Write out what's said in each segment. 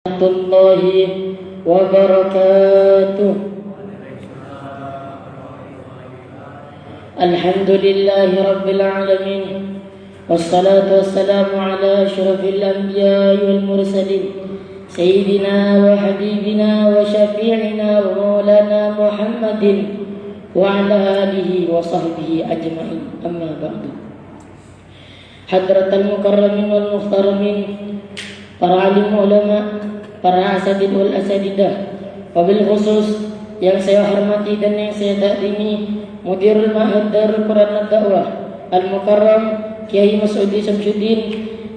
Warahmatullahi wabarakatuh. Alhamdulillahi rabbil alamin. Wassalatu wassalamu ala asyrafil anbiya'i wal mursalin Sayyidina wa habibina wa syafi'ina wa maulana Muhammadin wa ala alihi wa sahbihi ajma'in. Amma ba'du. Hadratal mukarramin wal muhtaramin, para alim ulama, para asatid wal asatidah, wabil khusus yang saya hormati dan yang saya takrimi Mudirul Ma'had Darul Quran Ad-Da'wah Al-Mukarram Kiai Mas'udi Syamsuddin,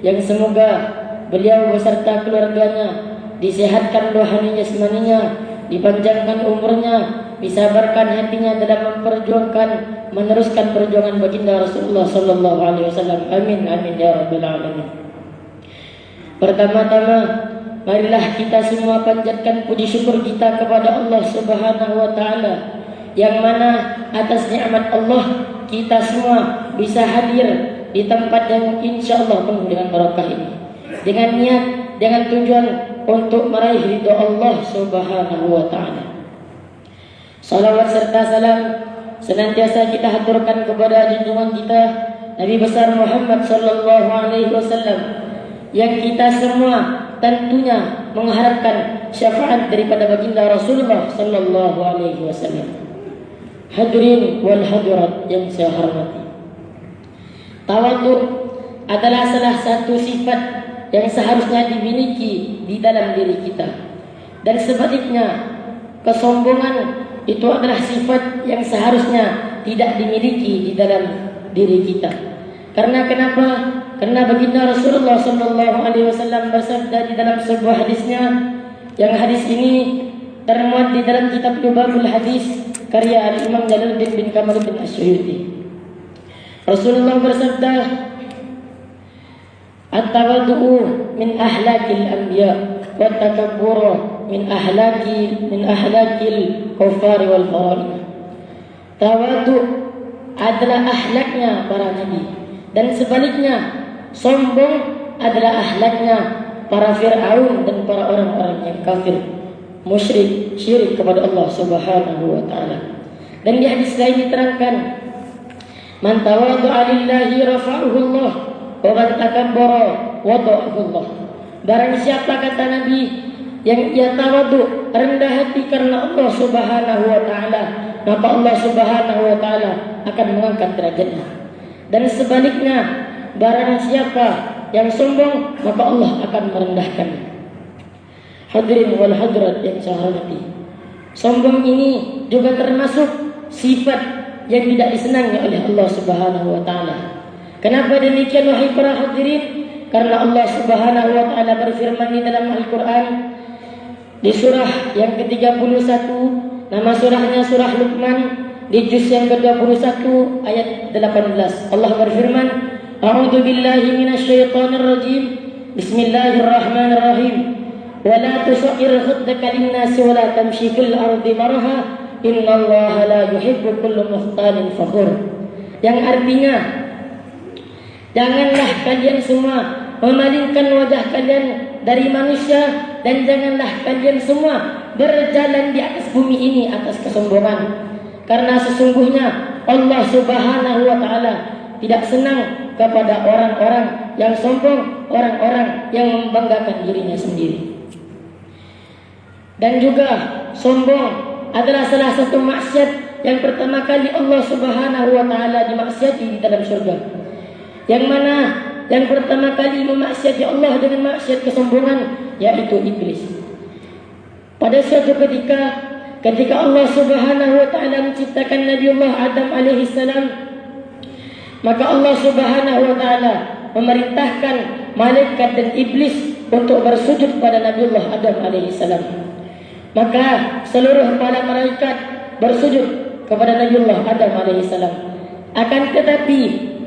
yang semoga beliau beserta keluarganya disehatkan rohani jasmaninya, dipanjangkan umurnya, disabarkan hatinya dalam memperjuangkan, meneruskan perjuangan baginda Rasulullah sallallahu alaihi wasallam. Amin amin ya rabbal alamin. Pertama-tama, marilah kita semua panjatkan puji syukur kita kepada Allah Subhanahu wa taala, yang mana atas nikmat Allah kita semua bisa hadir di tempat yang insyaallah penuh dengan barakah ini, dengan niat, dengan tujuan untuk meraih ridha Allah Subhanahu wa taala. Salawat serta salam senantiasa kita haturkan kepada junjungan kita Nabi besar Muhammad sallallahu alaihi wasallam, yang kita semua tentunya mengharapkan syafaat daripada baginda Rasulullah sallallahu alaihi wasallam. Hadirin wal hadirat yang saya hormati, tawadhu adalah salah satu sifat yang seharusnya dimiliki di dalam diri kita, dan sebaliknya kesombongan itu adalah sifat yang seharusnya tidak dimiliki di dalam diri kita. Karena kenapa? Karena baginda Rasulullah sallallahu alaihi wasallam bersabda di dalam sebuah hadisnya, yang hadis ini termuat di dalam kitab Lubabul Hadis karya Al-Imam Jalaluddin bin Kamaluddin Asyuyuti. Rasulullah bersabda, "At-tawadhu min ahlakil anbiya wa takabburu min ahlakil kufari wal faraid." Tawadhu adalah akhlaknya para nabi, dan sebaliknya sombong adalah akhlaknya para Fir'aun dan para orang-orang yang kafir, musyrik, syirik kepada Allah Subhanahu wa taala. Dan di hadis lain diterangkan, "Man tawadha'a lillahi rafa'ahu Allah, wa man takabbara wada'ahu Allah." Barang siapa, kata Nabi, yang ia tawadhu, rendah hati karena Allah Subhanahu wa taala, maka Allah Subhanahu wa taala akan mengangkat derajatnya. Dan sebaliknya, barang siapa yang sombong, maka Allah akan merendahkannya. Hadirin wal hadirat yang saya hormati, sombong ini juga termasuk sifat yang tidak disenangi oleh Allah Subhanahu wa taala. Kenapa demikian wahai para hadirin? Karena Allah Subhanahu wa taala berfirman di dalam Al-Qur'an di surah yang ke-31, nama surahnya surah Luqman, di juz yang ke-21 ayat 18. Allah berfirman, "A'udzu billahi minasyaitonir rajim. Bismillahirrahmanirrahim. Wa la tusa'ir khaddaka lin-nasi wa la tamshi fil ardi marha. Innallaha la yuhibbu kulla mukhtalin fakhur." Yang artinya, janganlah kalian semua memalingkan wajah kalian dari manusia, dan janganlah kalian semua berjalan di atas bumi ini atas kesombongan. Karena sesungguhnya Allah Subhanahu wa taala tidak senang kepada orang-orang yang sombong, orang-orang yang membanggakan dirinya sendiri. Dan juga sombong adalah salah satu maksiat yang pertama kali Allah Subhanahu wa taala dimaksiati di dalam surga. Yang mana yang pertama kali memaksiati Allah dengan maksiat kesombongan, yaitu iblis. Pada suatu ketika Allah Subhanahu wa taala menciptakan Nabiullah Adam alaihi salam, maka Allah Subhanahu wa taala memerintahkan malaikat dan iblis untuk bersujud pada Nabiullah Adam alaihi salam. Maka seluruh para malaikat bersujud kepada Nabiullah Adam alaihi salam. Akan tetapi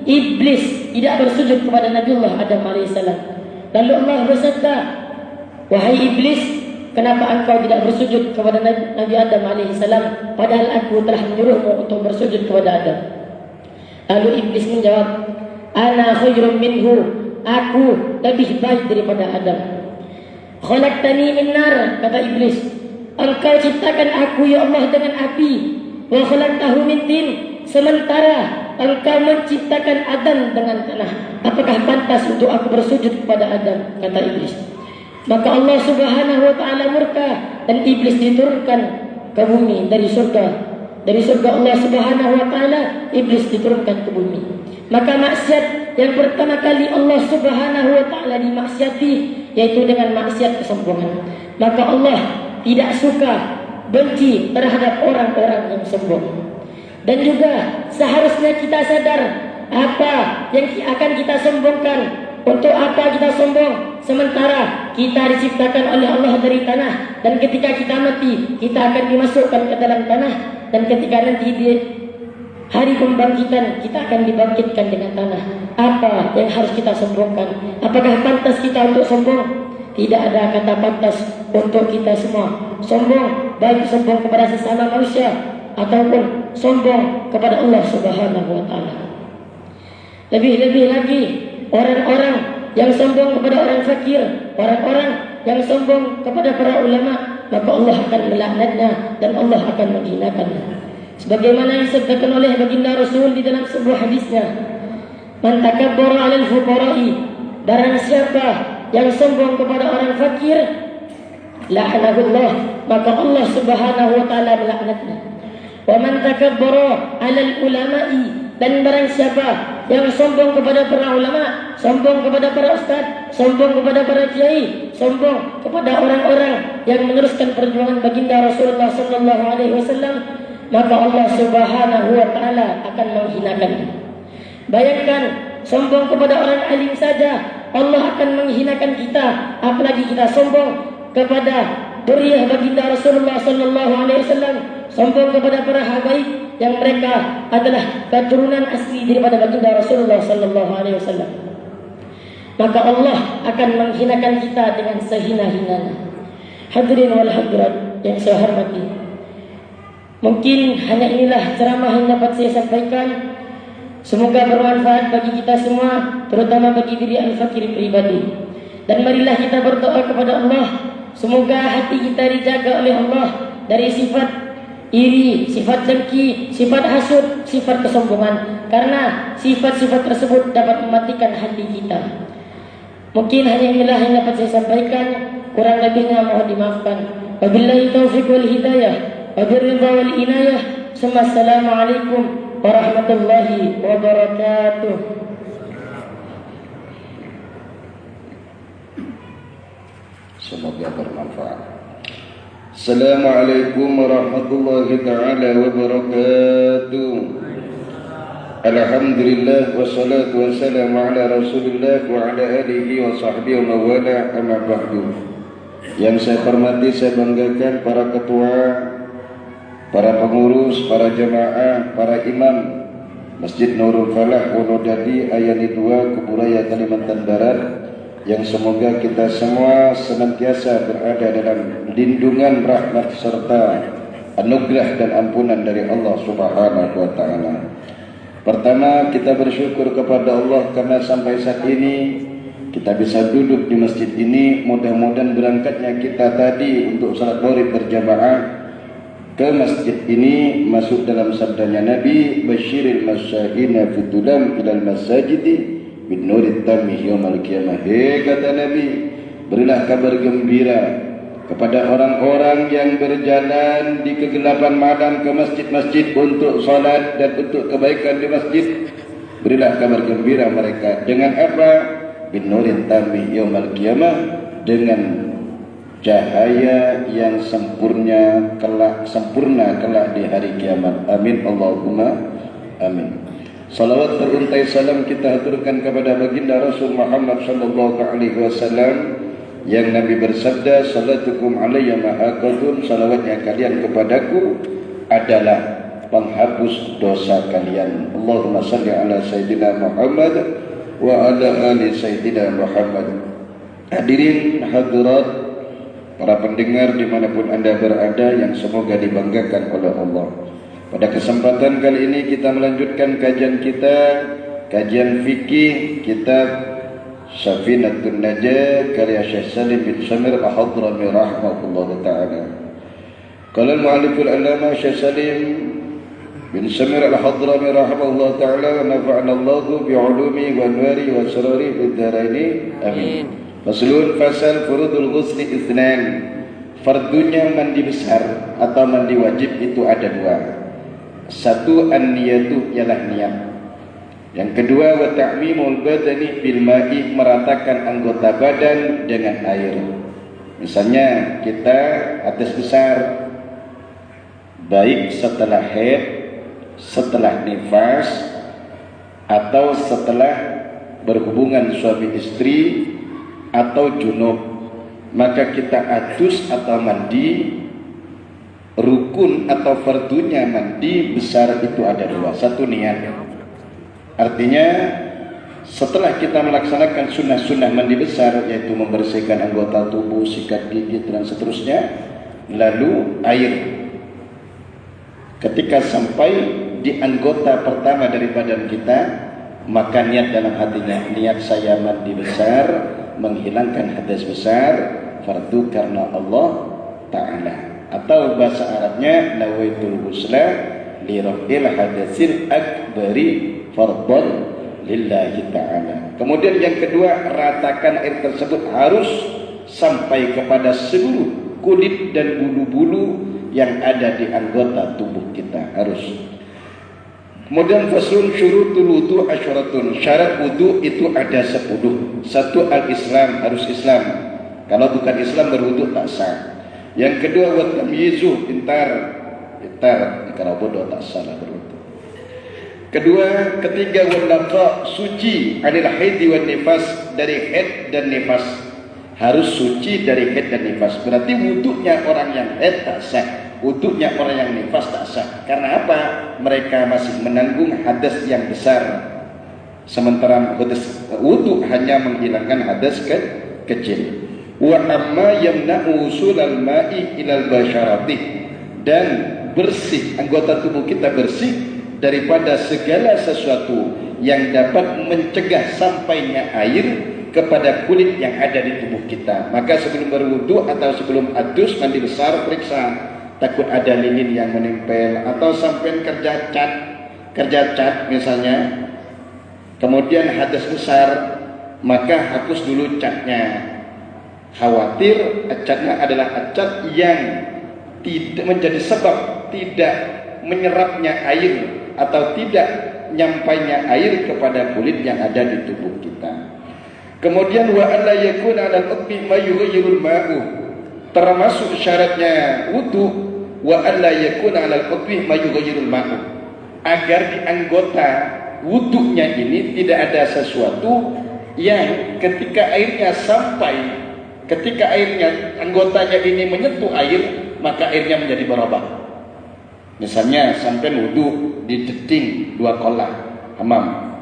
iblis tidak bersujud kepada Nabiullah Adam alaihi salam. Lalu Allah bersabda, "Wahai iblis, kenapa engkau tidak bersujud kepada Nabi Adam alaihissalam, padahal aku telah menyuruhmu untuk bersujud kepada Adam?" Lalu iblis menjawab, "Ana khairum minhu, aku lebih baik daripada Adam." Khalaqtani min nar, kata iblis. Engkau ciptakan aku ya Allah dengan api. Wa khalaqtahu min tin, sementara engkau menciptakan Adam dengan tanah. Apakah pantas untuk aku bersujud kepada Adam, kata iblis. Maka Allah Subhanahu wa taala murka dan iblis diturunkan ke bumi dari surga. Dari surga Allah Subhanahu wa taala, iblis diturunkan ke bumi. Maka maksiat yang pertama kali Allah Subhanahu wa taala dimaksiati yaitu dengan maksiat kesombongan. Maka Allah tidak suka, benci terhadap orang-orang yang sombong. Dan juga seharusnya kita sadar apa yang akan kita sombongkan. Untuk apa kita sombong? Sementara kita diciptakan oleh Allah dari tanah, dan ketika kita mati kita akan dimasukkan ke dalam tanah, dan ketika nanti di hari pembangkitan kita akan dibangkitkan dengan tanah. Apa yang harus kita sombongkan? Apakah pantas kita untuk sombong? Tidak ada kata pantas untuk kita semua. Sombong, baik sombong kepada sesama manusia ataupun sombong kepada Allah Subhanahu wa taala. Lebih-lebih lagi orang-orang yang sombong kepada orang fakir, orang-orang yang sombong kepada para ulama, maka Allah akan melaknatnya dan Allah akan menghinakannya. Sebagaimana yang disabdakan oleh baginda Rasul di dalam sebuah hadisnya, man takabbara 'alal fuqara'i, barang siapa yang sombong kepada orang fakir, la'anahullah, maka Allah Subhanahu wa taala melaknatnya. Wa man takabbara 'alal ulama'i, dan barang siapa yang sombong kepada para ulama, sombong kepada para ustaz, sombong kepada para kiai, sombong kepada orang-orang yang meneruskan perjuangan baginda Rasulullah sallallahu alaihi wasallam, maka Allah Subhanahu wa taala akan menghinakannya. Bayangkan, sombong kepada orang alim saja Allah akan menghinakan kita, apalagi kita sombong kepada dzurriyyah baginda Rasulullah sallallahu alaihi wasallam, sombong kepada para habaib yang mereka adalah keturunan asli daripada baginda Rasulullah sallallahu alaihi wasallam. Maka Allah akan menghinakan kita dengan sehina-hinanya. Hadirin wal hadirat yang saya hormati, mungkin hanya inilah ceramah yang dapat saya sampaikan. Semoga bermanfaat bagi kita semua, terutama bagi diri al-fakir pribadi. Dan marilah kita berdoa kepada Allah, semoga hati kita dijaga oleh Allah dari sifat iri, sifat dengki, sifat hasud, sifat kesombongan. Karena sifat-sifat tersebut dapat mematikan hati kita. Mungkin hanya inilah yang dapat saya sampaikan, kurang lebihnya mohon dimaafkan. Wabillahi taufiq wal hidayah, wabiridha wal inayah. Assalamualaikum warahmatullahi wabarakatuh. Semoga bermanfaat. Assalamualaikum warahmatullahi ta'ala wabarakatuh. Alhamdulillah wassalatu wassalamu ala rasulillah wa ala alihi wa sahbihi wa mawala, amma ba'du. Yang saya hormati, saya banggakan para ketua, para pengurus, para jamaah, para imam Masjid Nurul Falah Wonodadi Ayani 2 Kuburaya Kalimantan Barat, yang semoga kita semua senantiasa berada dalam lindungan, rahmat serta anugerah dan ampunan dari Allah Subhanahu wa taala. Pertama, kita bersyukur kepada Allah karena sampai saat ini kita bisa duduk di masjid ini. Mudah-mudahan berangkatnya kita tadi untuk salat maghrib berjamaah ke masjid ini masuk dalam sabdanya Nabi, basyiril masyahina fitulam ilal masajidi bin nurit tamih yaumal qiyamah. Kata Nabi, berilah kabar gembira kepada orang-orang yang berjalan di kegelapan malam ke masjid-masjid untuk salat dan untuk kebaikan di masjid. Berilah kabar gembira mereka dengan apa? Bin nurit tamih yaumal qiyamah, dengan cahaya yang sempurna kelak di hari kiamat. Amin Allahumma amin. Salawat beruntai salam kita haturkan kepada baginda Rasul Muhammad sallallahu alaihi wasallam yang Nabi bersabda, salatukum alayya mahaqatun, salawatnya kalian kepadaku adalah penghapus dosa kalian. Allahumma salli ala sayyidina Muhammad wa ala ali sayyidina Muhammad. Hadirin hadirat, para pendengar dimanapun anda berada yang semoga dibanggakan oleh Allah. Pada kesempatan kali ini kita melanjutkan kajian kita, kajian fikih kitab Safinatun Najah karya Syekh Salim bin Samir Al-Hadrami rahimahullah ta'ala. Qala al-mu'allif al-allama Syekh Salim bin Samir Al-Hadrami rahimahullah ta'ala, nafa'ana Allahu bi'ulumi wa anwari wa asrari fid dharaini amin. Faslun, fasal furudul ghusli itsnan. Fardunya mandi besar atau mandi wajib itu ada dua. Satu, an-niyatu, ialah niat. Yang kedua, wa ta'mimul badani bil ma'i, meratakan anggota badan dengan air. Misalnya kita hadas besar, baik setelah haid, setelah nifas, atau setelah berhubungan suami istri, atau junub, maka kita adus atau mandi. Rukun atau fardunya mandi besar itu ada dua. Satu, niat. Artinya setelah kita melaksanakan sunnah-sunnah mandi besar, yaitu membersihkan anggota tubuh, sikat gigi dan seterusnya, lalu air. Ketika sampai di anggota pertama dari badan kita, maka niat dalam hatinya, niat saya mandi besar, menghilangkan hadas besar, fardu karena Allah Ta'ala. Atau bahasa Arabnya, nawaitul ghusla li raf'il hadatsil akbari fardhan lillahi ta'ala. Kemudian yang kedua, ratakan air tersebut harus sampai kepada seluruh kulit dan bulu-bulu yang ada di anggota tubuh kita, harus. Kemudian faslun, syurutul wudu asyaratun. Syarat wudu itu ada 10. Satu, al-Islam, harus Islam. Kalau bukan Islam berwudu tak sah. Yang kedua, wa tamyizu, pintar. Kalau bodoh tak salah berwudu. Kedua, ketiga, wa naqa, suci anil haid wa nifas, dari haid dan nifas. Harus suci dari haid dan nifas. Berarti wudunya orang yang haid tak sah, wudunya orang yang nifas tak sah. Karena apa? Mereka masih menanggung hadas yang besar, sementara wudu hanya menghilangkan hadas kecil. Wa amma yamna'u usulal ma'i ilal basyarati, dan bersih, anggota tubuh kita bersih daripada segala sesuatu yang dapat mencegah sampainya air kepada kulit yang ada di tubuh kita. Maka sebelum berwudu atau sebelum adus mandi besar, periksa, takut ada lilin yang menempel, atau sampai kerja cat misalnya, kemudian hadas besar, maka hapus dulu catnya. Khawatir catnya adalah cat yang tidak menjadi sebab tidak menyerapnya air atau tidak nyampainya air kepada kulit yang ada di tubuh kita. Kemudian wa alla yakuna 'alal uqbi ma yughayyirul ma'u, termasuk syaratnya wudu, wa alla yakuna 'alal uqbi ma yughayyirul ma'u, agar di anggota wudunya ini tidak ada sesuatu yang ketika airnya sampai, ketika airnya, anggotanya ini menyentuh air, maka airnya menjadi berubah. Misalnya sampai wudu di jeding 2 kolah hamam,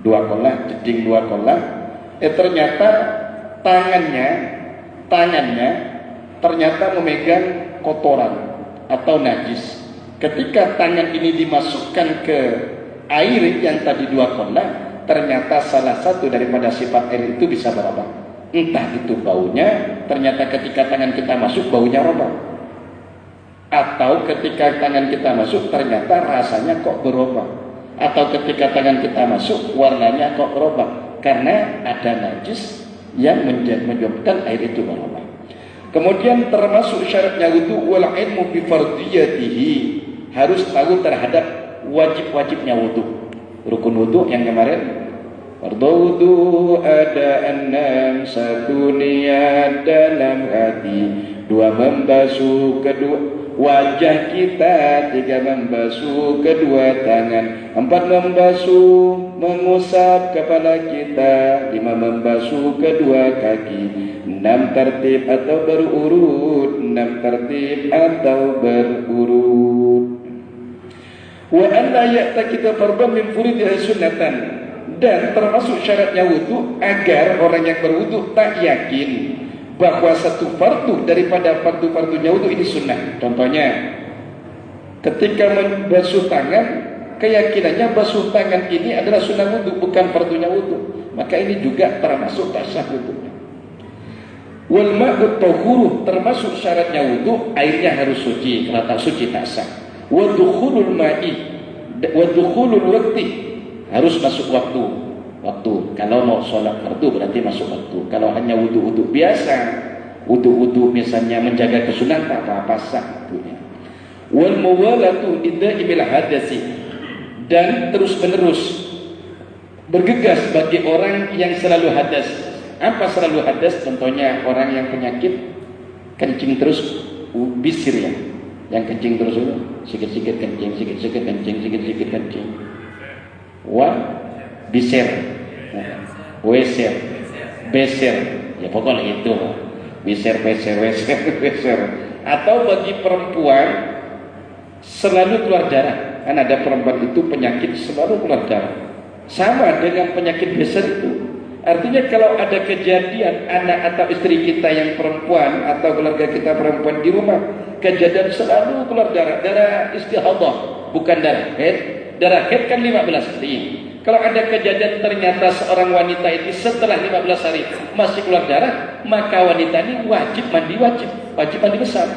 2 kolah, jeding 2 kolah, ternyata tangannya ternyata memegang kotoran atau najis. Ketika tangan ini dimasukkan ke air yang tadi 2 kolah, ternyata salah satu daripada sifat air itu bisa berubah. Entah itu baunya, ternyata ketika tangan kita masuk baunya robah, atau ketika tangan kita masuk ternyata rasanya kok berubah, atau ketika tangan kita masuk warnanya kok berubah, karena ada najis yang menyebabkan air itu berubah. Kemudian termasuk syaratnya wudu wal ilmu bi fardiyatihi, harus tahu terhadap wajib-wajibnya wudu. Rukun wudu yang kemarin, fardu wudu ada 6, 1 niat dalam hati, 2 membasuh kedua wajah kita, 3 membasuh kedua tangan, 4 membasuh mengusap kepala kita, 5 membasuh kedua kaki, 6 tertib atau berurut, 6 tertib atau berurut. Wa an la ya'takida fardhan min furudhi sunnatan, dan termasuk syaratnya wudu agar orang yang berwudu tak yakin bahwa satu fardu daripada fardu-fardunya wudu ini sunnah. Contohnya, ketika membasuh tangan, keyakinannya basuh tangan ini adalah sunnah wudu, bukan fardunya wudu. maka ini juga termasuk tak sah wudunya. Wal ma'u tahuru, termasuk syaratnya wudu airnya harus suci, kalau tak suci tak sah. Wa dukhulul ma'i wa dukhulul waqti, harus masuk waktu. Kalau mau sholat fardu berarti masuk waktu. Kalau hanya wudu biasa, wudu misalnya menjaga kesunatan, tak apa-apa sah wudunya. Wal muwalatu idaimil hadasi, dan terus menerus bergegas bagi orang yang selalu hadas. Apa selalu hadas? Contohnya orang yang penyakit kencing terus, bisir ya, yang kencing terus itu sikit-sikit kencing, sikit-sikit kencing, sikit-sikit kencing. Bisir, weser, beser, ya pokoknya itu. Bisir, weser. Atau bagi perempuan selalu keluar darah, kan ada perempuan itu penyakit selalu keluar darah, sama dengan penyakit beser itu. Artinya kalau ada kejadian anak atau istri kita yang perempuan atau keluarga kita perempuan di rumah, kejadian selalu keluar darah istihadah, bukan darah haid. Darah haid kan 15 hari. Kalau ada kejadian ternyata seorang wanita itu setelah 15 hari masih keluar darah, maka wanita ini wajib mandi besar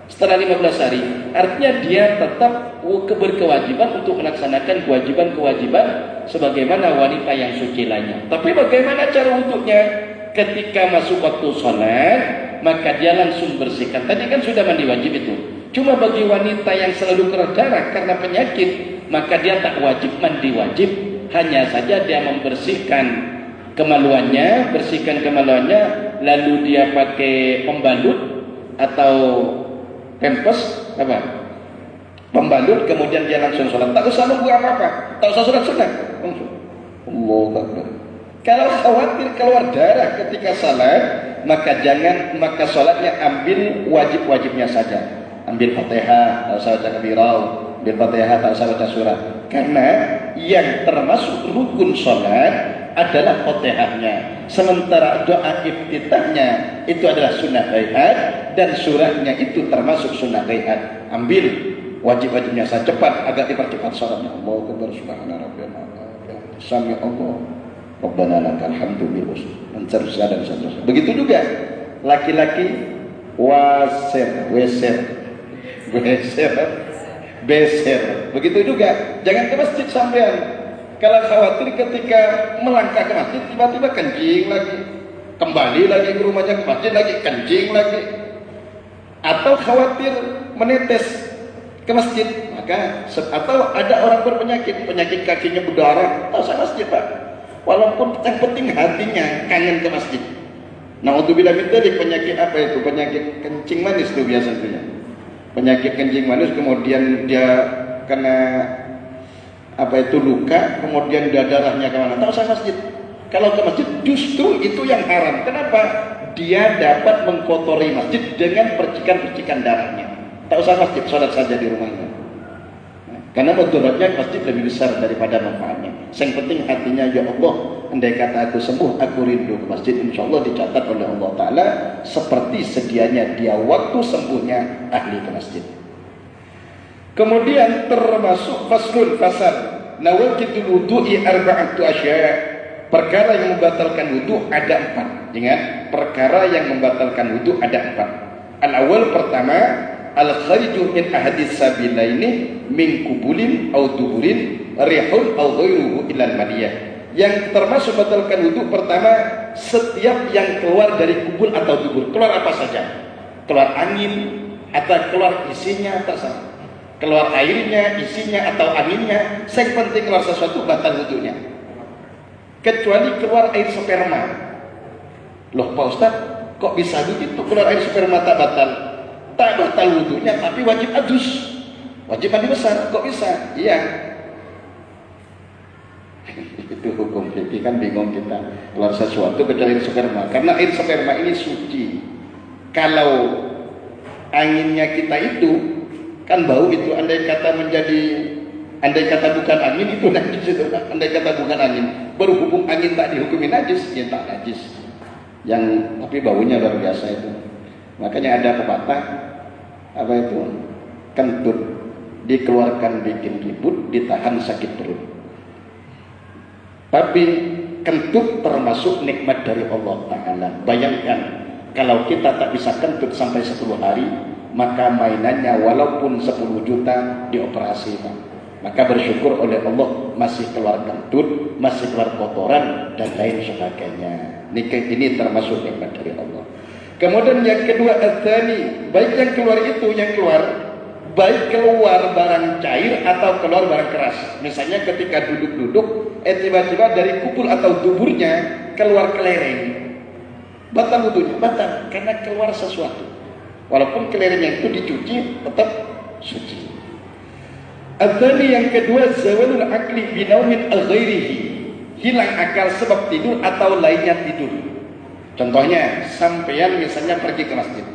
setelah 15 hari. Artinya dia tetap berkewajiban untuk melaksanakan kewajiban sebagaimana wanita yang suci lainnya. Tapi bagaimana cara wudhunya? Ketika masuk waktu sholat, maka dia langsung bersihkan. Tadi kan sudah mandi wajib itu. Cuma bagi wanita yang selalu keluar darah karena penyakit, maka dia tak wajib mandi wajib. Hanya saja dia membersihkan kemaluannya, lalu dia pakai pembalut atau pempes pembalut, kemudian dia langsung sholat, tak usah nunggu apa-apa, tak usah sholat langsung. Allahu Akbar. Kalau khawatir keluar darah ketika sholat, maka sholatnya ambil wajibnya saja. Ambil Fatihah, tak usah baca kabirau, ambil Fatihah, tak usah baca surah. Karena yang termasuk rukun sholat adalah Fatihahnya, sementara doa iftitahnya itu adalah sunnah ghaib, dan surahnya itu termasuk sunnah ghaib. Ambil wajibnya saja, cepat agar dipercepat sholatnya. Allahu Akbar, subhana rabbiyal a'la, sami Allah, rabbana lakal hamdu bil husn, dan seterusnya. Begitu juga laki-laki beser. Begitu juga, jangan ke masjid sampean. Kalau khawatir ketika melangkah ke masjid tiba-tiba kencing lagi, kembali lagi ke rumahnya, ke masjid lagi kencing lagi, atau khawatir menetes ke masjid, maka atau ada orang berpenyakit kakinya berdarah, tak usah masjid Pak. Walaupun yang penting hatinya kangen ke masjid. Naudzubillah min dzalik, penyakit apa itu? Penyakit kencing manis itu biasanya. Penyakit kencing manis, kemudian dia kena luka, kemudian darahnya kemana? Tak usah masjid. Kalau ke masjid justru itu yang haram. Kenapa? Dia dapat mengkotori masjid dengan percikan-percikan darahnya. Tak usah masjid, sholat saja di rumahnya. Karena mudaratnya masjid lebih besar daripada manfaatnya. Yang penting hatinya, ya Allah, andai kata aku sembuh, aku rindu ke masjid, insya Allah dicatat oleh Allah Ta'ala seperti sedianya dia waktu sembuhnya ahli ke masjid. Kemudian termasuk fasal nawaqidul wudu'i arba'atu asya'. Perkara yang membatalkan wudu ada 4. Ingat, perkara yang membatalkan wudu ada 4. Al-awwal, pertama, al-khariju min ahadis sabilaini min kubulin au duburin rihun au ghairuhu ilal maniyah. Yang termasuk batalkan wudu pertama, setiap yang keluar dari kubul atau dubur. Keluar apa saja, keluar angin atau keluar isinya, terserah. Keluar airnya, isinya atau anginnya, yang penting keluar sesuatu batal wudunya. Kecuali keluar air sperma. Loh Pak Ustaz, kok bisa begitu? Keluar air sperma tak batal? Tak batal wudunya, tapi wajib adus, wajib mandi besar. Kok bisa? Iya. Itu hukum fikih, kan bingung kita keluar sesuatu kecuali air sperma. Karena air sperma ini suci. Kalau anginnya kita itu kan bau itu, andai kata bukan angin itu najis itu. Andai kata bukan angin, berhubung angin tak dihukumi najis, ya tak najis. Tapi baunya luar biasa itu. Makanya ada pepatah, apa itu? Kentut dikeluarkan bikin ribut, ditahan sakit perut. Tapi kentut termasuk nikmat dari Allah Ta'ala. Bayangkan kalau kita tak bisa kentut sampai 10 hari, maka mainannya walaupun 10 juta dioperasi, Pak. Maka bersyukur oleh Allah masih keluar kentut, masih keluar kotoran dan lain sebagainya. Ini termasuk nikmat dari Allah. Kemudian yang kedua, adzani, baik yang keluar itu, yang keluar baik keluar barang cair atau keluar barang keras. Misalnya ketika duduk-duduk, tiba-tiba dari kupul atau duburnya keluar kelereng, batal wudunya, batal karena keluar sesuatu. Walaupun kelerengnya itu dicuci tetap suci. Adzani yang kedua, zawalul akli binaumin al-ghairihi, hilang akal sebab tidur atau lainnya tidur. Contohnya, sampean misalnya pergi ke masjid,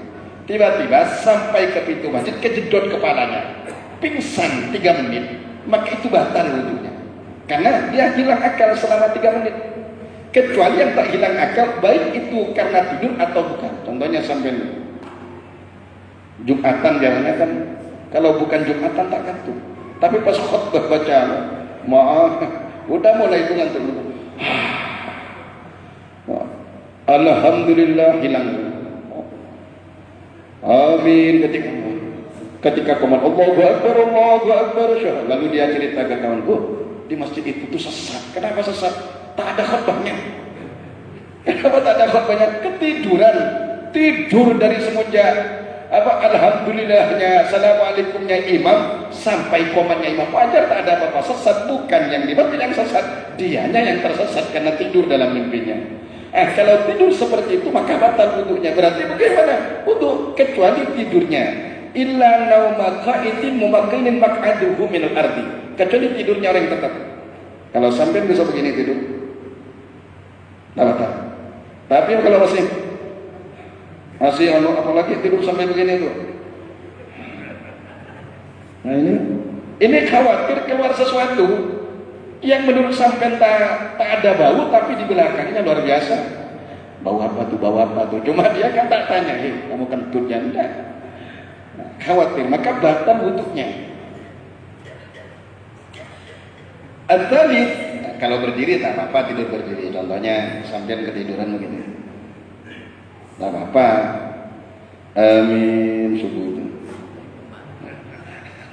tiba-tiba sampai ke pintu masjid kejedot kepalanya, pingsan 3 menit, maka itu batal wudunya karena dia hilang akal selama 3 menit. Kecuali yang tak hilang akal, baik itu karena tidur atau bukan. Contohnya sampai Jumatan, biasanya kan kalau bukan Jumatan tak kantuk, tapi pas khutbah baca, maaf, udah mulai itu ngantuk. Alhamdulillah hilang. Amin. Ketika komat Allahu Akbar, lalu dia cerita ke kawanku, di masjid itu tuh sesat. Kenapa sesat? Tak ada khutbahnya. Kenapa tak ada khutbahnya? Ketiduran, tidur dari semenjak alhamdulillahnya, assalamualaikumnya imam sampai komatnya imam. Wajar tak ada apa-apa. Sesat bukan yang di masjid yang sesat, dianya yang tersesat karena tidur dalam mimpinya. Kalau tidur seperti itu maka batal wudunya. Berarti bagaimana wudu? Kecuali tidurnya illa nauma qa'itin mumakkinin maq'aduhu minal ardi, kecuali tidurnya orang tetap. Kalau sampai bisa begini tidur, tak batal. Tapi kalau masih apalagi tidur sampai begini itu, nah ini khawatir keluar sesuatu yang menurut sampean tak ada bau, tapi di belakangnya luar biasa. Bau apa tuh? Cuma dia kan tak tanya, kamu kentutnya enggak? Nah, khawatir, maka batal wuduknya. Adzalik, kalau berdiri tak apa-apa, tidur berdiri. Contohnya sampean ketiduran begini, tak apa-apa. Amin subuh itu.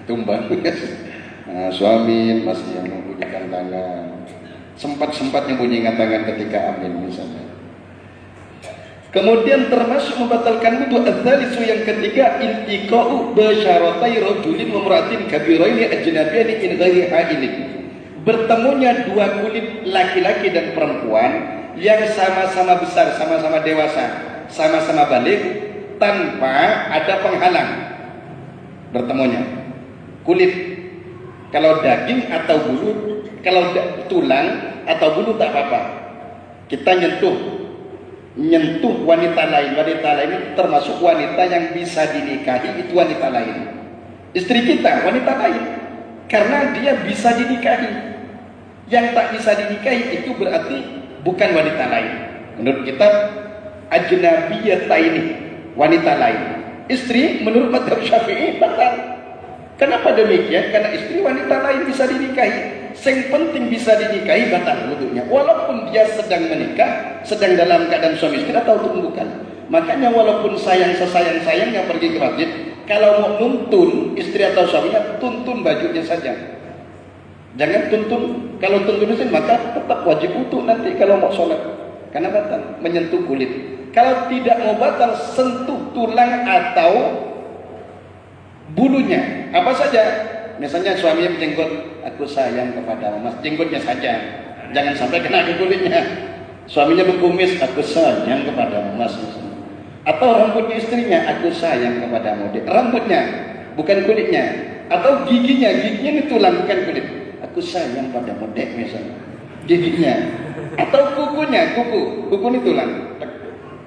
Tumbang. Nah, suami masih yang membunyikan tangan, sempat membunyikan tangan ketika amin misalnya. Kemudian termasuk membatalkan wudu adzalisu yang ketiga, iltiqa'u basyaratai rajulin wa imra'atin kabiraini ajnabiyani in ghairi hailin, bertemunya 2 kulit laki-laki dan perempuan yang sama-sama besar, sama-sama dewasa, sama-sama baligh tanpa ada penghalang. Bertemunya kulit, kalau daging atau bulu, kalau tulang atau bulu tak apa-apa. Kita nyentuh wanita lain termasuk wanita yang bisa dinikahi, itu wanita lain. Istri kita wanita lain karena dia bisa dinikahi. Yang tak bisa dinikahi itu berarti bukan wanita lain. Menurut kita ajnabiyataini, wanita lain. Istri menurut mazhab Syafi'i batal. Kenapa demikian? Karena istri wanita lain bisa dinikahi. Yang penting bisa dinikahi, batal wudunya. Walaupun dia sedang menikah, sedang dalam keadaan suami istri atau bukan. Makanya walaupun sesayang-sayang yang pergi ke masjid, kalau mau nuntun istri atau suaminya, tuntun bajunya saja. Jangan tuntun. Kalau tuntun istri maka tetap wajib wudu nanti kalau mau sholat. Karena batal menyentuh kulit. Kalau tidak mau batal, sentuh tulang atau bulunya. Apa saja, misalnya suaminya berjenggot, aku sayang kepada mas, jenggotnya saja, jangan sampai kena ke kulitnya. Suaminya berkumis, aku sayang kepada mas, atau rambutnya istrinya, aku sayang kepadamu, rambutnya bukan kulitnya, atau giginya ini tulang bukan kulit, aku sayang padamu dek misalnya, giginya, atau kukunya, kuku ini tulang.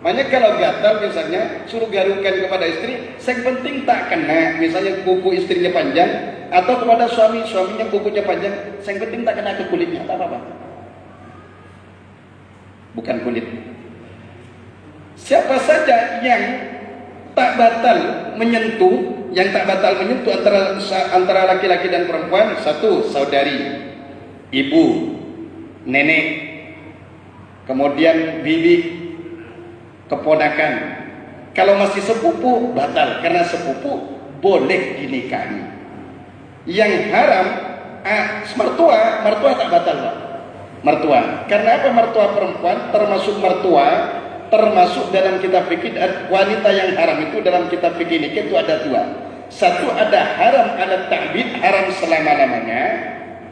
Makanya kalau gatal misalnya suruh garukan kepada istri, yang penting tak kena, misalnya kuku istrinya panjang, atau kepada suaminya kukunya panjang, yang penting tak kena ke kulitnya, tak apa-apa. Bukan kulit. Siapa saja yang tak batal menyentuh, antara laki-laki dan perempuan, 1 saudari, ibu, nenek, kemudian bibi, keponakan. Kalau masih sepupu batal, karena sepupu boleh dinikahi. Yang haram mertua tak batal, Pak. Mertua. Karena apa? Mertua perempuan termasuk mertua, termasuk dalam kitab fikih wanita yang haram itu dalam kitab fikih nikah itu ada dua. Satu ada haram alat ta'bid, haram selama-lamanya.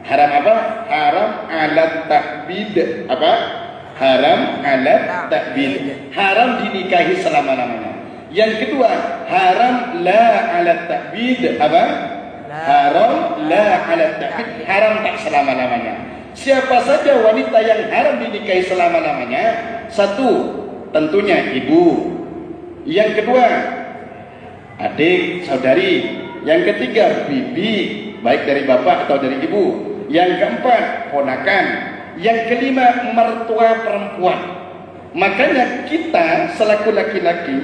Haram apa? Haram alat ta'bid. Apa? Haram alat ta'bid. Haram dinikahi selama-lamanya. Yang kedua, haram la alat ta'bid. Apa? Haram la alat ta'bid. Haram tak selama-lamanya. Siapa saja wanita yang haram dinikahi selama-lamanya? Satu, tentunya ibu. Yang kedua, adik, saudari. Yang ketiga, bibi, baik dari bapak atau dari ibu. Yang keempat, ponakan. Yang kelima, mertua perempuan. Makanya kita selaku laki-laki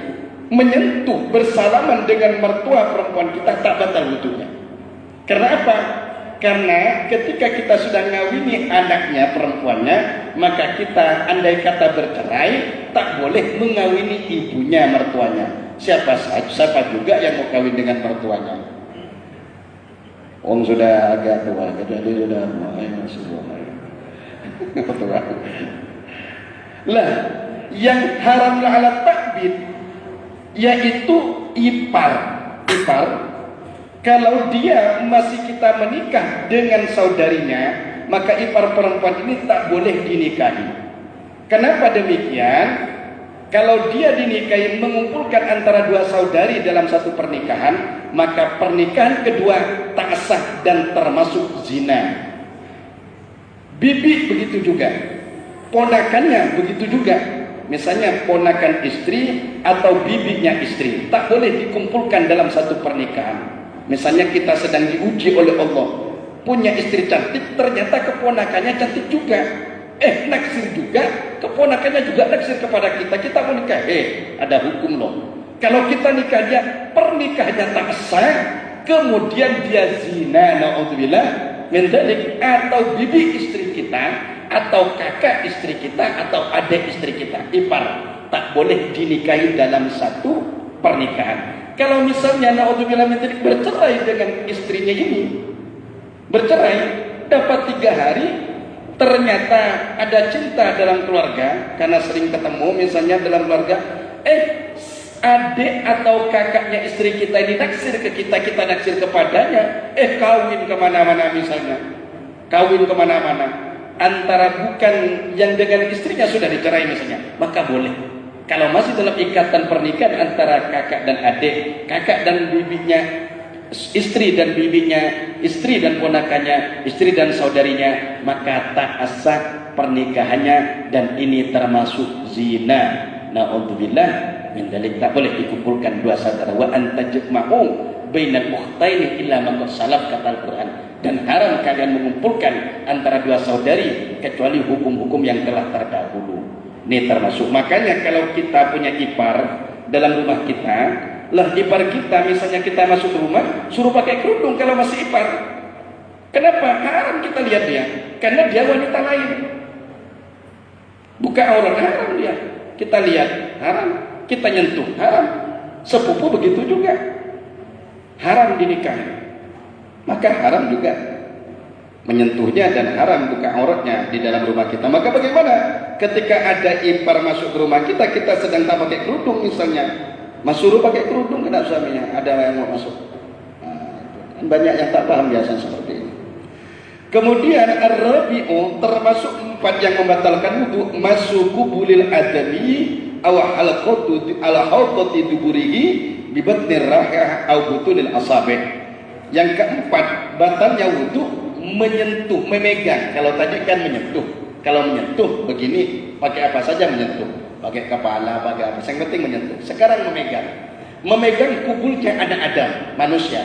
menyentuh bersalaman dengan mertua perempuan kita tak batal wudunya. Karena apa? Karena ketika kita sudah ngawini anaknya perempuannya, maka kita andai kata bercerai tak boleh mengawini ibunya mertuanya. Siapa juga yang mau kawin dengan mertuanya? Om sudah agak tua, jadi sudah masih tua. Lah, yang haram ala takbid yaitu ipar. Kalau dia masih kita menikah dengan saudarinya, maka ipar perempuan ini tak boleh dinikahi. Kenapa demikian? Kalau dia dinikahi mengumpulkan antara dua saudari dalam satu pernikahan, maka pernikahan kedua tak sah dan termasuk zina. Bibi begitu juga, ponakannya begitu juga. Misalnya ponakan istri atau bibinya istri, tak boleh dikumpulkan dalam satu pernikahan. Misalnya kita sedang diuji oleh Allah, punya istri cantik, ternyata keponakannya cantik juga. Naksir juga, keponakannya juga naksir kepada kita. Kita mau nikah, ada hukum loh. Kalau kita nikahnya, pernikahannya tak sah, kemudian dia zina, na'udzubillah min dzalik, atau bibi istri kita, atau kakak istri kita, atau adik istri kita, ipar, tak boleh dinikahi dalam satu pernikahan. Kalau misalnya na'udzubillah min dzalik bercerai dengan istrinya ini, bercerai, dapat 3 hari, ternyata ada cinta dalam keluarga, karena sering ketemu misalnya dalam keluarga, adik atau kakaknya istri kita ini naksir ke kita, kita naksir kepadanya, kawin kemana-mana misalnya, kawin kemana-mana, antara bukan yang dengan istrinya sudah dicerai misalnya, maka boleh. Kalau masih dalam ikatan pernikahan antara kakak dan adik, kakak dan bibinya, istri dan bibinya, istri dan ponakannya, istri dan saudarinya, maka tak sah pernikahannya, dan ini termasuk zina. Na'udzubillah min dzalik, tak boleh dikumpulkan dua saudara. Wa antajma'u bainal ukhtaini illa ma qad salaf, kata Al-Qur'an. Dan haram kalian mengumpulkan antara dua saudari kecuali hukum-hukum yang telah terdahulu. Ini termasuk. Makanya kalau kita punya ipar dalam rumah kita, lah ipar kita misalnya kita masuk ke rumah suruh pakai kerudung kalau masih ipar. Kenapa? Haram kita lihat dia, karena dia wanita lain, buka aurat, haram dia. Kita lihat haram, kita nyentuh haram. Sepupu begitu juga, haram dinikahi. Maka haram juga menyentuhnya dan haram buka auratnya di dalam rumah kita. Maka bagaimana ketika ada ipar masuk ke rumah kita, kita sedang tak pakai kerudung misalnya, Mas suruh pakai kerudung kena suaminya, ada yang mau masuk. Banyak yang tak paham biasanya seperti ini. Kemudian ar-rabi'u, termasuk 4 yang membatalkan wudu, masuku bulil adami aw halqatu ala hawtati duburihi bi batnir rahah aw butunil asabi'. Yang keempat, batalnya wudu menyentuh, memegang. Kalau tadi kan menyentuh, kalau menyentuh begini pakai apa saja menyentuh, pakai kepala, pakai apa, yang penting menyentuh. Sekarang memegang kubulnya anak Adam manusia,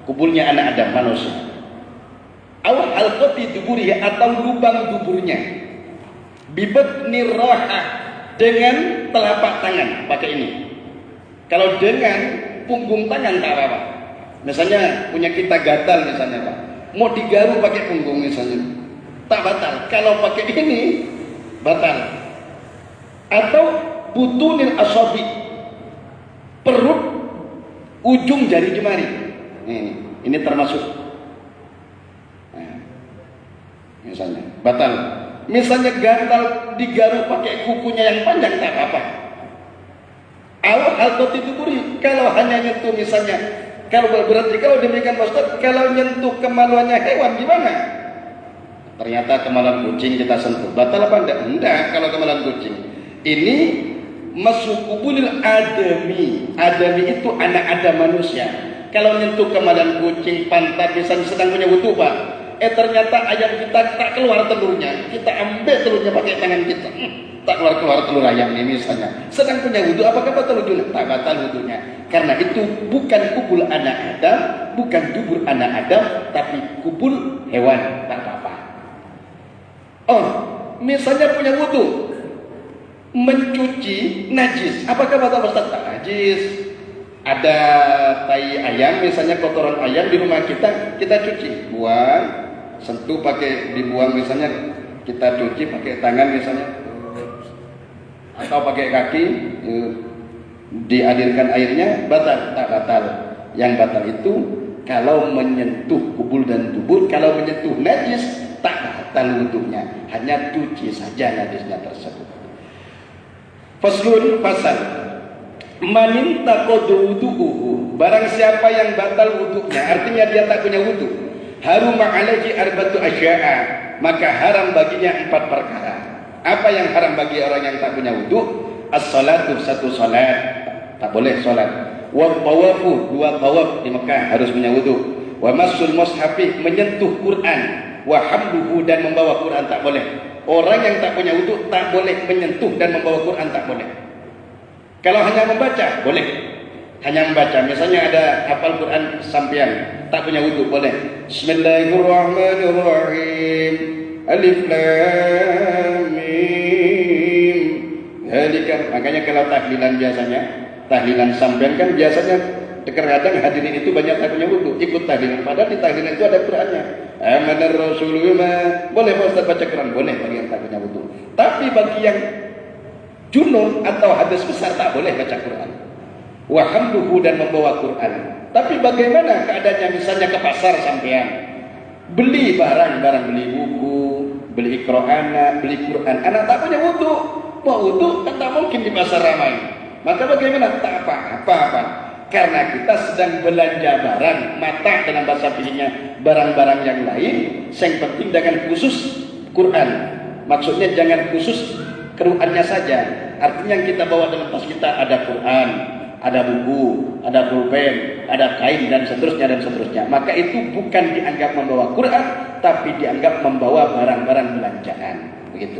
kubulnya anak Adam manusia. Awal halqati duburihi, atau lubang duburnya, bibet nirroha, dengan telapak tangan pakai ini. Kalau dengan punggung tangan tak apa-apa. Misalnya punya kita gatal misalnya Pak, mau digaru pakai punggung misalnya, tak batal. Kalau pakai ini batal. atau butunil asabi, perut ujung jari jemari. Ini termasuk. Nah, misalnya batal. Misalnya gatal digaruk pakai kukunya yang panjang tak apa. Awal halqati duburi, kalau hanya nyentuh misalnya, kalau berarti kalau demikian Ustaz, kalau nyentuh kemaluannya hewan gimana? Ternyata kemaluan kucing kita sentuh, batal apa enggak? Enggak, kalau kemaluan kucing. Ini masuk kubulil adami. Adami itu anak Adam manusia. Kalau nyentuh kemaluan kucing, pantat misalnya sedang punya wudu, Pak. Ternyata ayam kita tak keluar telurnya, kita ambil telurnya pakai tangan kita. Tak keluar telur ayam ini misalnya. Sedang punya wudu, apakah batal wudunya? Tak batal wudunya. Karena itu bukan kubul anak Adam, bukan dubur anak Adam, tapi kubul hewan, tak apa-apa. Oh, misalnya punya wudu, mencuci najis, apakah batal Ustaz? Tak najis. Ada tai ayam, misalnya kotoran ayam di rumah kita cuci, buang, sentuh pakai dibuang misalnya, kita cuci pakai tangan misalnya, atau pakai kaki, dialirkan airnya, batal, tak batal. Yang batal itu kalau menyentuh kubul dan dubur, kalau menyentuh najis tak batal wudunya, hanya cuci saja najisnya tersebut. Faslun, pasal manin taqadu wudu'uhu, barang siapa yang batal wudunya, artinya dia tak punya wudu, haruma alaihi arbatu asya'a, maka haram baginya 4 perkara. Apa yang haram bagi orang yang tak punya wudu? As-salatu, 1 salat, tak boleh salat. Wa tawafu, 2 tawaf di Mekah harus punya wudu. Wa masul mushafi, menyentuh Quran. Wa hamduhu, dan membawa Quran tak boleh. Orang yang tak punya wudu tak boleh menyentuh dan membawa Quran, tak boleh. Kalau hanya membaca, boleh. Hanya membaca, misalnya ada hafal Quran sampean, tak punya wudu, boleh. Bismillahirrahmanirrahim. Alif Lam Mim. Makanya kalau tahlilan biasanya, tahlilan sampean kan biasanya terkadang hadirin itu banyak tak punya wudu, ikut tahlilan, padahal di tahlilan itu ada Qurannya. Amanar Rasulullah, boleh Ustaz baca Quran, boleh bagi yang tak punya wudu. Tapi bagi yang junub atau hadas besar tak boleh baca Quran. Wa hamduhu, dan membawa Quran. Tapi bagaimana keadaannya, misalnya ke pasar sampean beli barang, beli buku, beli Iqra'ana, beli Quran, anak tak punya wudu, mau wudu kan tak mungkin di pasar ramai. Maka bagaimana? Tak apa-apa. Karena kita sedang belanja barang, mata dalam bahasa fikihnya, barang-barang yang lain, yang penting dengan khusus Quran. Maksudnya jangan khusus Qurannya saja. Artinya yang kita bawa dalam tas kita ada Quran, ada buku, ada pulpen, ada kain, dan seterusnya. Maka itu bukan dianggap membawa Quran, tapi dianggap membawa barang-barang belanjaan. Begitu.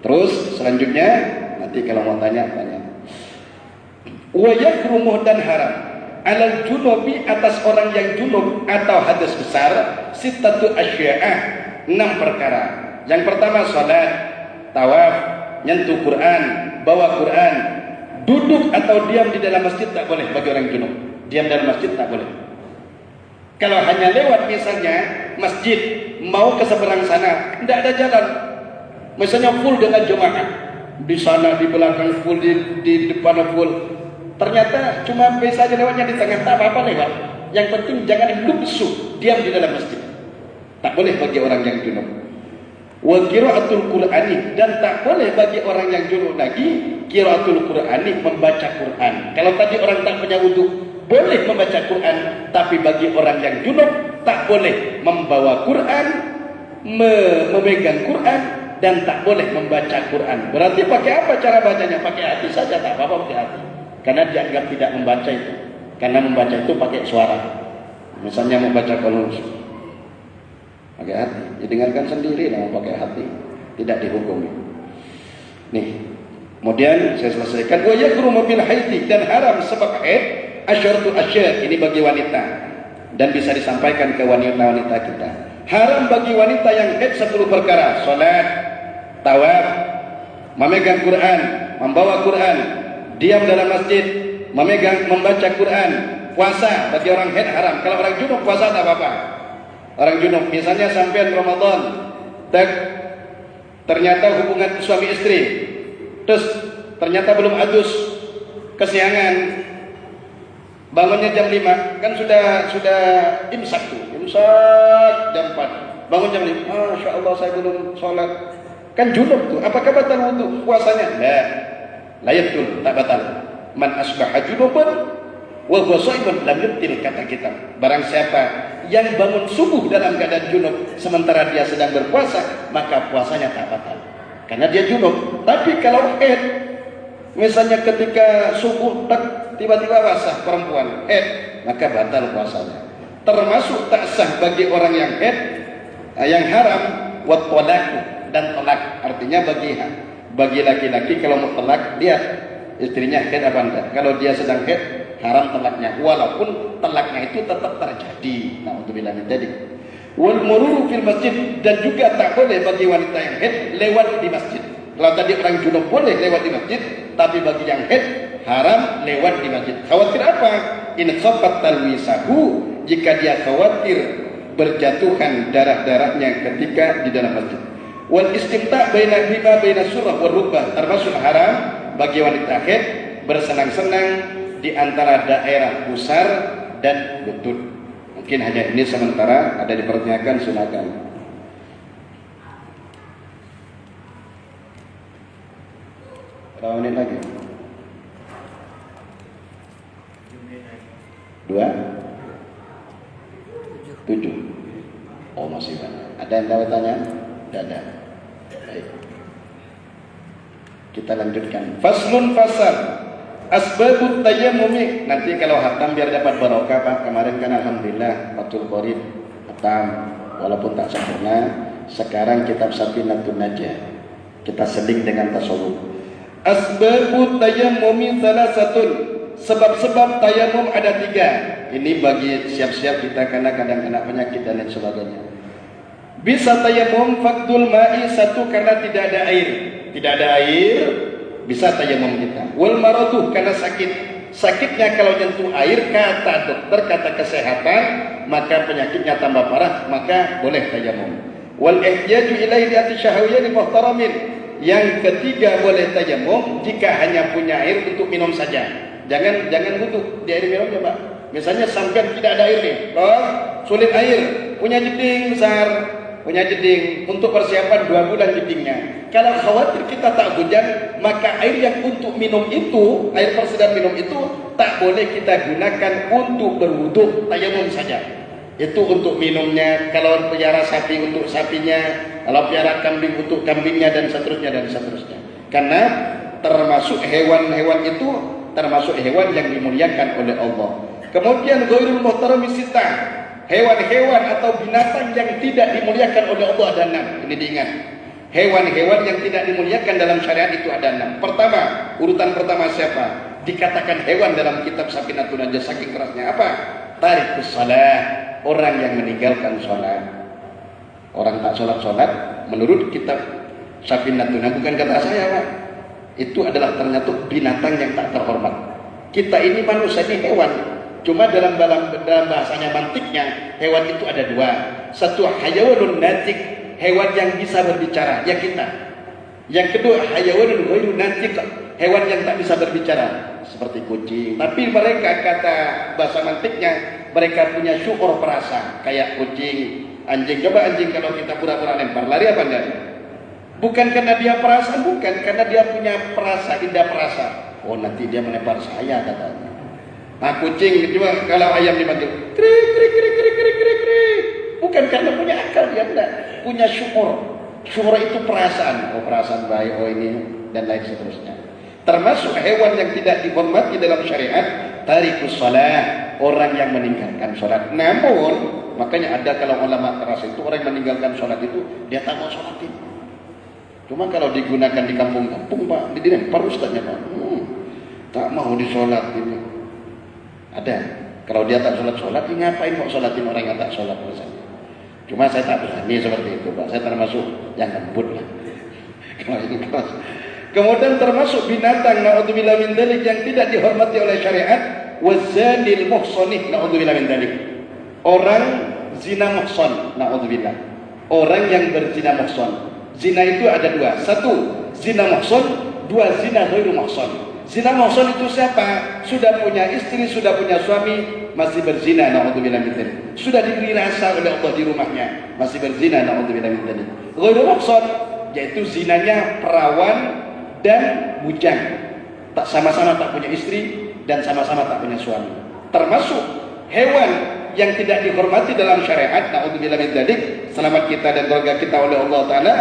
Terus selanjutnya, nanti kalau mau tanya. Wa yakrumuh, dan haram alal junubi, atas orang yang junub atau hadas besar, sittatu asya'ah, 6 perkara. Yang pertama salat, tawaf, nyentuh Quran, bawa Quran, duduk atau diam di dalam masjid tak boleh bagi orang junub. Diam dalam masjid tak boleh. Kalau hanya lewat misalnya masjid, mau ke seberang sana, tidak ada jalan. Misalnya full dengan jemaah, di sana di belakang full, di depan full. Ternyata cuma bisa aja lewatnya di tengah, tak apa-apa lewat. Yang penting jangan lubsu, diam di dalam masjid. Tak boleh bagi orang yang junub. Wa qiraatul Qur'ani, dan tak boleh bagi orang yang junub lagi qiraatul Qur'ani, membaca Quran. Kalau tadi orang tak punya wudu boleh membaca Quran, tapi bagi orang yang junub tak boleh membawa Quran, memegang Quran, dan tak boleh membaca Quran. Berarti pakai apa cara bacanya? Pakai hati saja, tak apa-apa pakai hati. Karena dianggap tidak membaca itu. Karena membaca itu pakai suara. Misalnya membaca Qunut, pakai hati, didengarkan sendiri lah, pakai hati, tidak dihukumi. Nih, kemudian saya selesaikan. Wa yakrumu bil haidi, dan haram sebab haid asyaratu asya, ini bagi wanita, dan bisa disampaikan ke wanita-wanita kita. Haram bagi wanita yang haid 10 perkara: salat, tawaf, memegang Quran, membawa Quran, diam dalam masjid, membaca Quran, puasa. Bagi orang haid haram. Kalau orang junub puasa tak apa-apa. Orang junub, misalnya sampai Ramadan, ternyata hubungan suami istri, terus ternyata belum adus, kesiangan. Bangunnya jam 5, kan sudah imsak tuh. Imsak jam 4. Bangun jam 5. Masya Allah saya belum sholat. Kan junub tuh. Apakah batal wudu puasanya? Nah, layatul, tak batal. Man asbaha junuban wa huwa shaimun lam yubtil, kata kita. Barang siapa yang bangun subuh dalam keadaan junub sementara dia sedang berpuasa, maka puasanya tak batal. Karena dia junub. Tapi kalau haid, misalnya ketika subuh tiba-tiba basah perempuan haid, maka batal puasanya. Termasuk tak sah bagi orang yang haid, yang haram wat talaq dan talak. Artinya bagi laki-laki kalau mau talak, dia istrinya haid apa enggak. Kalau dia sedang haid, haram talaknya, walaupun talaknya itu tetap terjadi. Naudzubillah min dzalik. Wal mururu fil masjid, dan juga tak boleh bagi wanita yang haid lewat di masjid. Kalau tadi orang junub boleh lewat di masjid, tapi bagi yang haid haram lewat di masjid. Khawatir apa? In khafat talwisahu, jika dia khawatir berjatuhan darah-darahnya ketika di dalam masjid. Wal istimta' baina surah wal rukbah, termasuk haram bagi wanita haid bersenang-senang di antara daerah pusar dan lutut. Mungkin hanya ini sementara, ada dipertanyakan, silakan. Berapa menit lagi? 2? 7? Oh, masih banyak. Ada yang tahu tanya? Tidak ada. Baik. Kita lanjutkan. Faslun fasal. Asbabut tayammumi. Nanti kalau hatam biar dapat barokah, Pak. Kemarin kan alhamdulillah Fathul Qorib hatam walaupun tak sempurna. Sekarang kitab Safinatun Najah kita seling dengan tasawuf. Asbabut tayammumi salasatun. Sebab-sebab tayamum ada 3. Ini bagi siap-siap kita karena kadang kena penyakit dan lain sebagainya. Bisa tayamum fakdul ma'i, satu karena tidak ada air. Tidak ada air, bisa tayamum kita. Wal maradu, karena sakit. Sakitnya kalau nyentuh air, kata dokter, kata kesehatan, maka penyakitnya tambah parah, maka boleh tayamum. Wal ihtiyaju ilaihi li atisyahawiyyah muhtaramin. Yang ketiga boleh tayamum jika hanya punya air untuk minum saja. Jangan butuh di air minumnya, Pak. Misalnya sampai tidak ada air nih, sulit air, punya jeding besar, punya jeding untuk persiapan 2 bulan jedingnya. Kalau khawatir kita tak hujan, maka air yang untuk minum itu, air persediaan minum itu tak boleh kita gunakan untuk berwudu, tayamum saja. Itu untuk minumnya. Kalau pelihara sapi untuk sapinya, kalau pelihara kambing untuk kambingnya, dan seterusnya dan seterusnya. Karena termasuk hewan-hewan itu termasuk hewan yang dimuliakan oleh Allah. Kemudian ghairul muhtarami sitah, hewan-hewan atau binatang yang tidak dimuliakan oleh Allah ada 6. Ini diingat. Hewan-hewan yang tidak dimuliakan dalam syariat itu ada 6. Pertama, urutan pertama siapa? Dikatakan hewan dalam kitab Safinatun Najah saking kerasnya apa? Tarikus shalah, orang yang meninggalkan sholat. Orang tak sholat menurut kitab Safinatun Najah, bukan kata saya, Pak. Itu adalah ternyata binatang yang tak terhormat. Kita ini manusia, ini hewan. Cuma dalam bahasanya mantiknya, hewan itu ada 2. Satu hayawanun natik, hewan yang bisa berbicara, ya kita. Yang kedua hayawanun ghairu natik, hewan yang tak bisa berbicara, seperti kucing. Tapi mereka, kata bahasa mantiknya, mereka punya syukur perasa, kayak kucing, anjing. Coba anjing kalau kita pura-pura lempar, lari apa enggak? Bukan karena dia perasaan, bukan, karena dia punya perasa, indah perasa. Oh, nanti dia melempar saya, katanya. Nah, kucing juga kalau ayam dipanggil krik krik krik krik krik krik krik, bukan karena punya akal, dia enggak, punya syukur. Syukur itu perasaan, oh perasaan baik, oh ini, dan lain seterusnya. Termasuk hewan yang tidak dihormati dalam syariat, tarikus shalah, orang yang meninggalkan sholat. Namun makanya ada kalau ulama keras itu, orang yang meninggalkan sholat itu dia tak mau sholatin. Cuma kalau digunakan di kampung-kampung, Pak, dilempar ustaznya, Pak. Tak mau disolat ini. Ada. Kalau dia tak sholat, ini ngapain mau sholatin orang yang tak sholat misalnya. Cuma saya tak berani seperti itu, Pak. Saya termasuk yang lembut lah. Kemudian termasuk binatang, na'udzubillah min dzalik, yang tidak dihormati oleh syariat, wazanil muhsanih, na'udzubillah min dzalik. Orang zina muhsan, na'udzubillah. Orang yang berzina muhsan. Zina itu ada 2. Satu, zina muhsan, dua zina ghairu muhsan. Zina muhsan itu siapa? Sudah punya istri, sudah punya suami, masih berzina, naudzubillah min dzalik. Sudah diberi rasa oleh Allah di rumahnya, masih berzina, naudzubillah min dzalik. Ghairu muhsan yaitu zinanya perawan dan bujang. Tak sama-sama tak punya istri dan sama-sama tak punya suami. Termasuk hewan yang tidak dihormati dalam syariat, naudzubillah min dzalik, selamat kita dan keluarga kita oleh Allah Ta'ala,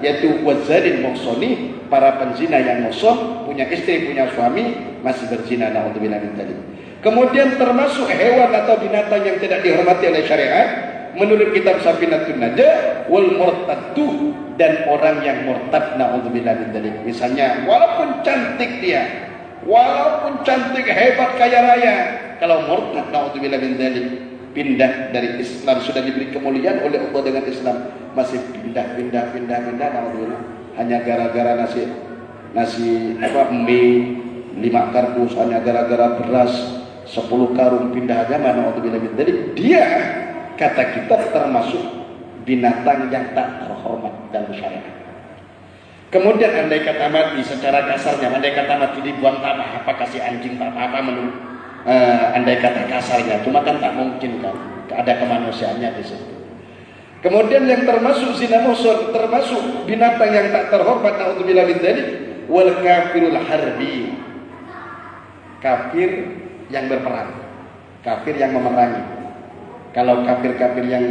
yaitu wazalin muhsani, para penzina yang muhsan, punya istri, punya suami, masih berzina, naudzubillah min dzalik. Kemudian termasuk hewan atau binatang yang tidak dihormati oleh syariat, menurut kitab Safinatun Najah, wal murtaddu, dan orang yang murtad, naudzubillah min dzalik. Misalnya walaupun cantik dia, walaupun cantik, hebat, kaya raya, kalau murtad, naudzubillah min dzalik, pindah dari Islam, sudah diberi kemuliaan oleh Allah dengan Islam, masih pindah, naudzubillah, hanya gara-gara nasi mie 5 kardus, hanya gara-gara beras 10 karung, pindah agama, naudzubillah min dzalik. Dia, kata kita, termasuk binatang yang tak terhormat dalam syariat. Kemudian andai kata mati, secara kasarnya, andai kata mati dibuang tak apa, kasih anjing tak apa menurut andai kata kasarnya, cuma kan tak mungkin kan, ada kemanusiaannya di situ. Kemudian yang termasuk zina muhsan, termasuk binatang yang tak terhormat, naudzubillah min dzalik, wal kafirul harbi, kafir yang berperang, kafir yang memerangi. Kalau kafir-kafir yang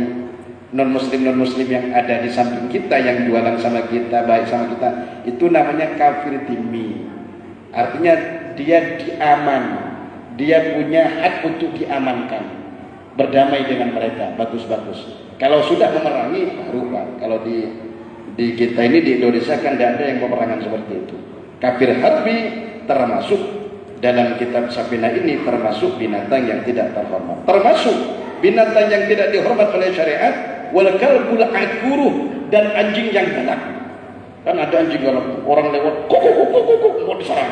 non muslim yang ada di samping kita, yang jualan sama kita, baik sama kita, itu namanya kafir dhimmi. Artinya dia diaman, dia punya hak untuk diamankan, berdamai dengan mereka, bagus-bagus. Kalau sudah memerangi baru Pak. Kalau di kita ini di Indonesia kan tidak ada yang peperangan seperti itu. Kafir harbi termasuk dalam kitab Safinah ini, termasuk binatang yang tidak terhormat, termasuk binatang yang tidak dihormat oleh syariat, wal kalbul aquruh, dan anjing yang galak. Kan ada anjing galak, orang lewat kuk mau diserang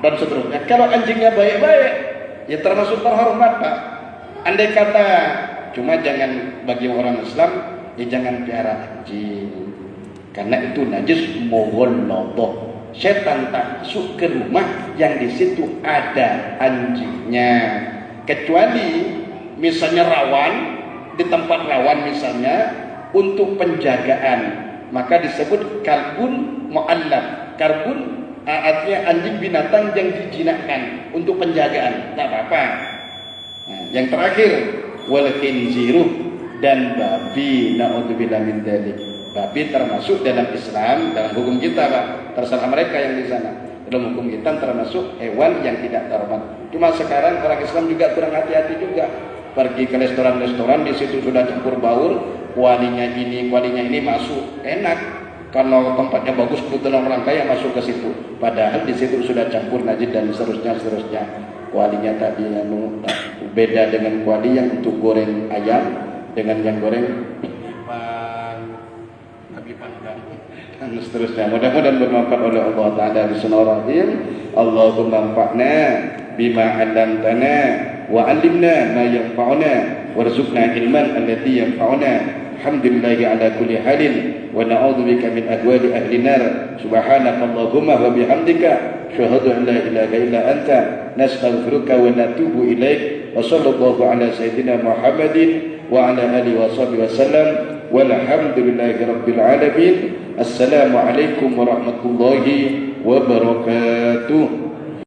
dan seterusnya. Kalau anjingnya baik-baik, ya termasuk terhormat Pak. Andai kata, cuma jangan, bagi orang Islam, ya jangan piara anjing, karena itu najis mughalladhah. Setan tak masuk ke rumah yang di situ ada anjingnya, kecuali misalnya rawan, di tempat rawan misalnya untuk penjagaan, maka disebut kalbun mu'allab. Kalbun artinya anjing binatang yang dijinakkan untuk penjagaan, tak apa-apa. Nah, yang terakhir wal khinziru, dan babi, naudzubillah min dzalik. Babi termasuk dalam Islam, dalam hukum kita Pak, terserah mereka yang di sana. Dalam hukum kita termasuk hewan yang tidak terhormat. Cuma sekarang orang Islam juga kurang hati-hati juga. Pergi ke restoran-restoran, di situ sudah campur baur, kualinya ini masuk, enak. Kalau tempatnya bagus, kebetulan orang kaya masuk ke situ. Padahal di situ sudah campur najis dan seterusnya. Kualinya tadi beda dengan kuali yang untuk goreng ayam dengan yang goreng babi panggang dan seterusnya. Mudah-mudahan bermanfaat oleh Allah Ta'ala. Bismillahirrahmanirrahim. Allahumma anfa'na bima 'allamtana wa 'allimna ma yanfa'una warzuqna ilman alladhi yanfa'una. Alhamdulillahi ala kulli halin wa na'udzubika min ahwali ahli nar. Subhanakallahumma wa bihamdika asyhadu an la ilaha illa anta nastaghfiruka wa natubu ilaik. Wa sallallahu ala sayyidina Muhammadin wa ala alihi wa sahbihi wasallam. Walhamdulillahi rabbil alamin. Assalamualaikum warahmatullahi wabarakatuh.